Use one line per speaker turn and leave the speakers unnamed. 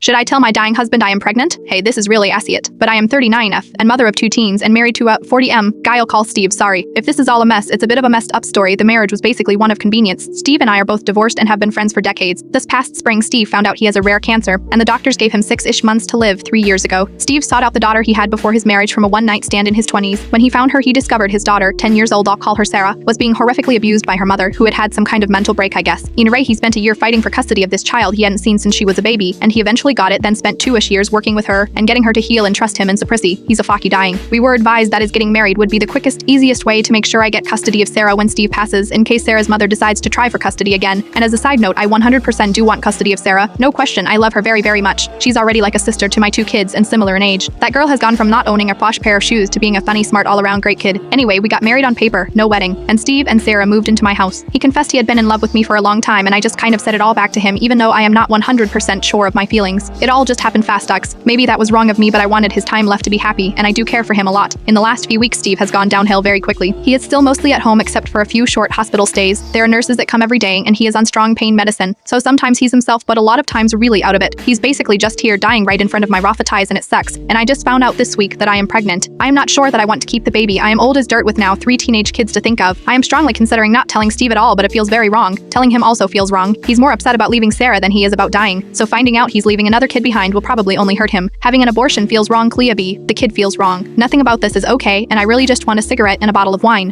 Should I tell my dying husband I am pregnant? Hey, this is really assy-it. But I am 39F, and mother of 2 teens, and married to a 40M. Guy'll call Steve, sorry. If this is all a mess, it's a bit of a messed up story. The marriage was basically one of convenience. Steve and I are both divorced and have been friends for decades. This past spring, Steve found out he has a rare cancer, and the doctors gave him 6-ish months to live 3 years ago. Steve sought out the daughter he had before his marriage from a one-night stand in his 20s. When he found her, he discovered his daughter, 10 years old, I'll call her Sarah, was being horrifically abused by her mother, who had had some kind of mental break, I guess. In a way, he spent a year fighting for custody of this child he hadn't seen since she was a baby, and he eventually got it, then spent 2-ish years working with her and getting her to heal and trust him in Saprissy. He's a fucky dying. We were advised that his getting married would be the quickest, easiest way to make sure I get custody of Sarah when Steve passes, in case Sarah's mother decides to try for custody again. And as a side note, I 100% do want custody of Sarah. No question, I love her very, very much. She's already like a sister to my 2 kids and similar in age. That girl has gone from not owning a posh pair of shoes to being a funny, smart, all-around great kid. Anyway, we got married on paper, no wedding, and Steve and Sarah moved into my house. He confessed he had been in love with me for a long time, and I just kind of said it all back to him, even though I am not 100% sure of my feelings. It all just happened fast, ducks. Maybe that was wrong of me, but I wanted his time left to be happy, and I do care for him a lot. In the last few weeks, Steve has gone downhill very quickly. He is still mostly at home except for a few short hospital stays. There are nurses that come every day, and he is on strong pain medicine, so sometimes he's himself, but a lot of times really out of it. He's basically just here dying right in front of my Raffa's, and it sucks. And I just found out this week that I am pregnant. I am not sure that I want to keep the baby. I am old as dirt with now 3 teenage kids to think of. I am strongly considering not telling Steve at all, but it feels very wrong. Telling him also feels wrong. He's more upset about leaving Sarah than he is about dying, so finding out he's leaving another kid behind will probably only hurt him. Having an abortion feels wrong, Clea B. The kid feels wrong. Nothing about this is okay, and I really just want a cigarette and a bottle of wine.